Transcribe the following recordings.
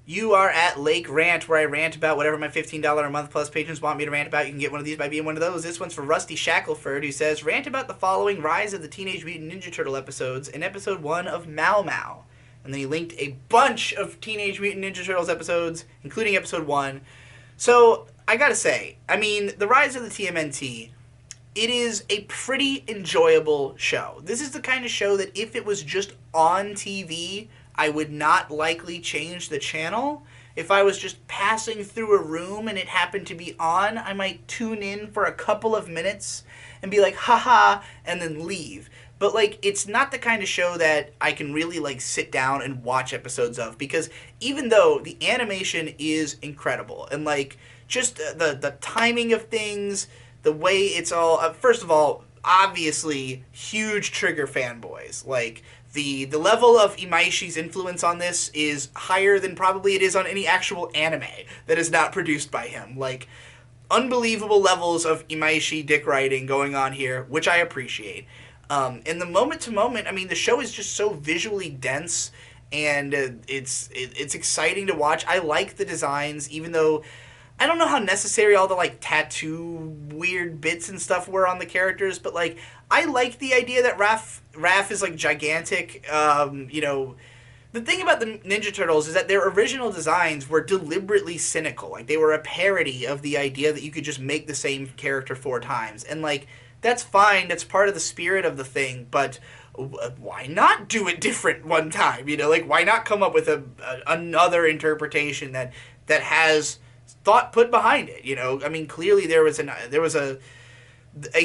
You are at Lake Rant, where I rant about whatever my $15 a month plus patrons want me to rant about. You can get one of these by being one of those. This one's for Rusty Shackleford, who says, rant about the following Rise of the Teenage Mutant Ninja Turtle episodes in episode 1 of Mao Mao. And then he linked a bunch of Teenage Mutant Ninja Turtles episodes, including episode 1. So, I gotta say, I mean, the Rise of the TMNT, it is a pretty enjoyable show. This is the kind of show that if it was just on TV, I would not likely change the channel. If I was just passing through a room and it happened to be on, I might tune in for a couple of minutes and be like, haha, and then leave. But, like, it's not the kind of show that I can really, like, sit down and watch episodes of, because even though the animation is incredible and, like, just the timing of things, the way it's all, first of all, obviously huge Trigger fanboys. Like, the level of Imaishi's influence on this is higher than probably it is on any actual anime that is not produced by him. Like, unbelievable levels of Imaishi dick writing going on here, which I appreciate. And the moment to moment, I mean, the show is just so visually dense, and it's exciting to watch. I like the designs, even though I don't know how necessary all the, like, tattoo weird bits and stuff were on the characters, but, like, I like the idea that Raph is, like, gigantic. You know, the thing about the Ninja Turtles is that their original designs were deliberately cynical. Like, they were a parody of the idea that you could just make the same character 4 times. And, like, that's fine. That's part of the spirit of the thing, but why not do it different one time? You know, like, why not come up with another interpretation that has thought put behind it? You know, I mean, clearly there was a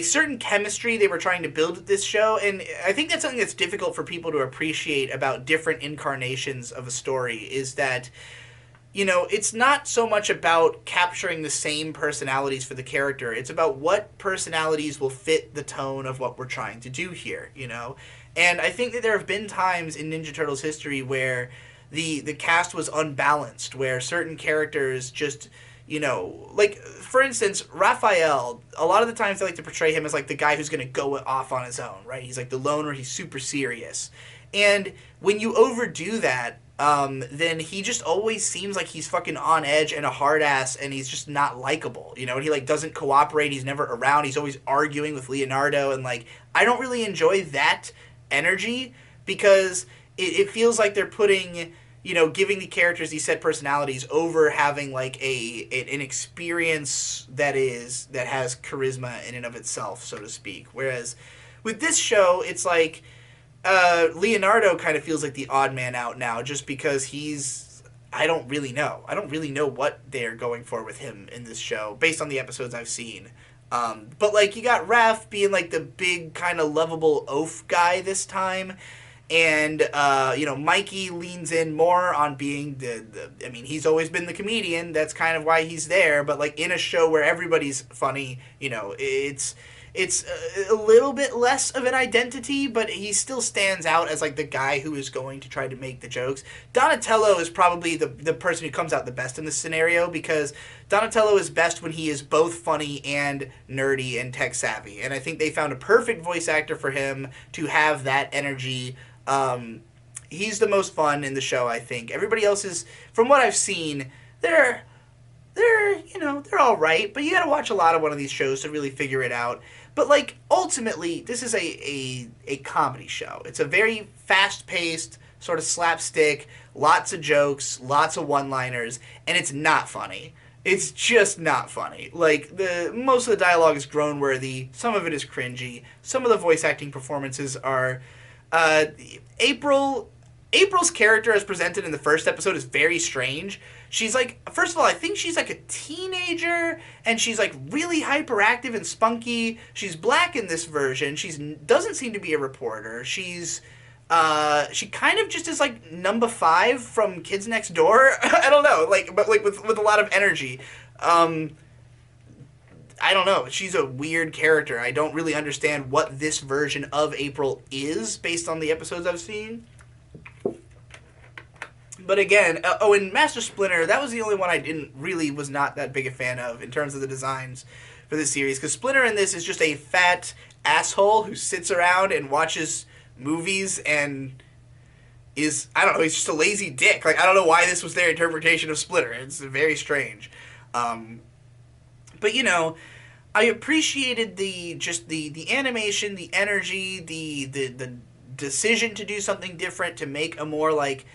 certain chemistry they were trying to build with this show, and I think that's something that's difficult for people to appreciate about different incarnations of a story, is that, you know, it's not so much about capturing the same personalities for the character. It's about what personalities will fit the tone of what we're trying to do here, you know? And I think that there have been times in Ninja Turtles history where the cast was unbalanced, where certain characters just, you know, like, for instance, Raphael, a lot of the times they like to portray him as, like, the guy who's going to go off on his own, right? He's, like, the loner, he's super serious. And when you overdo that, then he just always seems like he's fucking on edge and a hard ass, and he's just not likable, you know? And he, like, doesn't cooperate, he's never around, he's always arguing with Leonardo, and, like, I don't really enjoy that energy, because it feels like they're putting, you know, giving the characters these set personalities over having, like, an experience that has charisma in and of itself, so to speak. Whereas with this show, it's like Leonardo kind of feels like the odd man out now, just because he's, I don't really know what they're going for with him in this show based on the episodes I've seen. But, like, you got Raph being, like, the big kind of lovable oaf guy this time. And, you know, Mikey leans in more on being I mean, he's always been the comedian. That's kind of why he's there. But, like, in a show where everybody's funny, you know, it's a little bit less of an identity, but he still stands out as, like, the guy who is going to try to make the jokes. Donatello is probably the person who comes out the best in this scenario, because Donatello is best when he is both funny and nerdy and tech savvy. And I think they found a perfect voice actor for him to have that energy. He's the most fun in the show, I think. Everybody else is, from what I've seen, they're you know, they're all right, but you got to watch a lot of one of these shows to really figure it out. But, like, ultimately, this is a comedy show. It's a very fast-paced, sort of slapstick, lots of jokes, lots of one-liners, and it's not funny. It's just not funny. Like, most of the dialogue is groan-worthy. Some of it is cringy. Some of the voice acting performances are April's character as presented in the first episode is very strange. She's like, first of all, I think she's like a teenager, and she's like really hyperactive and spunky. She's black in this version. She doesn't seem to be a reporter. She kind of just is like number 5 from Kids Next Door. I don't know, like, but like with a lot of energy. I don't know. She's a weird character. I don't really understand what this version of April is based on the episodes I've seen. But again, and Master Splinter, that was the only one I was not that big a fan of in terms of the designs for this series. Because Splinter in this is just a fat asshole who sits around and watches movies and is, I don't know, he's just a lazy dick. Like, I don't know why this was their interpretation of Splitter. It's very strange. But, you know, I appreciated the animation, the energy, the decision to do something different, to make a more, like,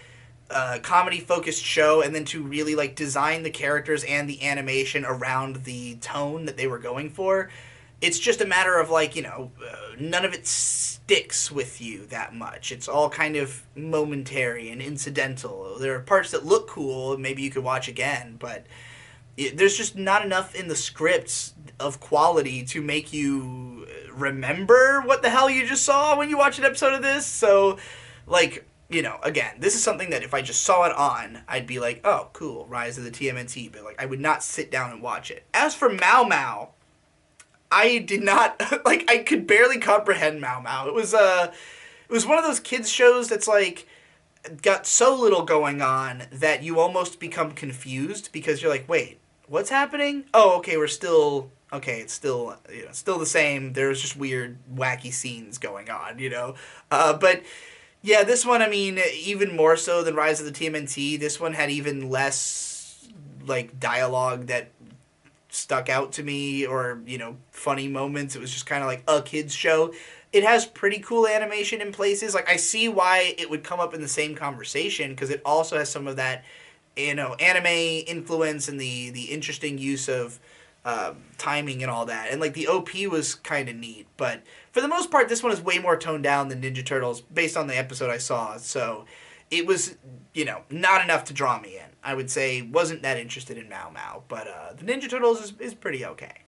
comedy focused show, and then to really, like, design the characters and the animation around the tone that they were going for. It's just a matter of, like, you know, none of it sticks with you that much. It's all kind of momentary and incidental. There are parts that look cool, maybe you could watch again, but there's just not enough in the scripts of quality to make you remember what the hell you just saw when you watch an episode of this. So, like, you know, again, this is something that if I just saw it on, I'd be like, oh, cool, Rise of the TMNT, but, like, I would not sit down and watch it. As for Mao Mao, I did not, like, I could barely comprehend Mao Mao. It was one of those kids shows that's, like, got so little going on that you almost become confused, because you're like, wait, what's happening? Oh, okay, it's still, you know, still the same. There's just weird, wacky scenes going on, you know? But, yeah, this one, I mean, even more so than Rise of the TMNT, this one had even less, like, dialogue that stuck out to me, or, you know, funny moments. It was just kind of like a kid's show. It has pretty cool animation in places. Like, I see why it would come up in the same conversation, because it also has some of that, you know, anime influence and the interesting use of timing and all that. And, like, the OP was kind of neat. But for the most part, this one is way more toned down than Ninja Turtles, based on the episode I saw. So it was, you know, not enough to draw me in. I would say wasn't that interested in Mao Mao. But the Ninja Turtles is pretty okay.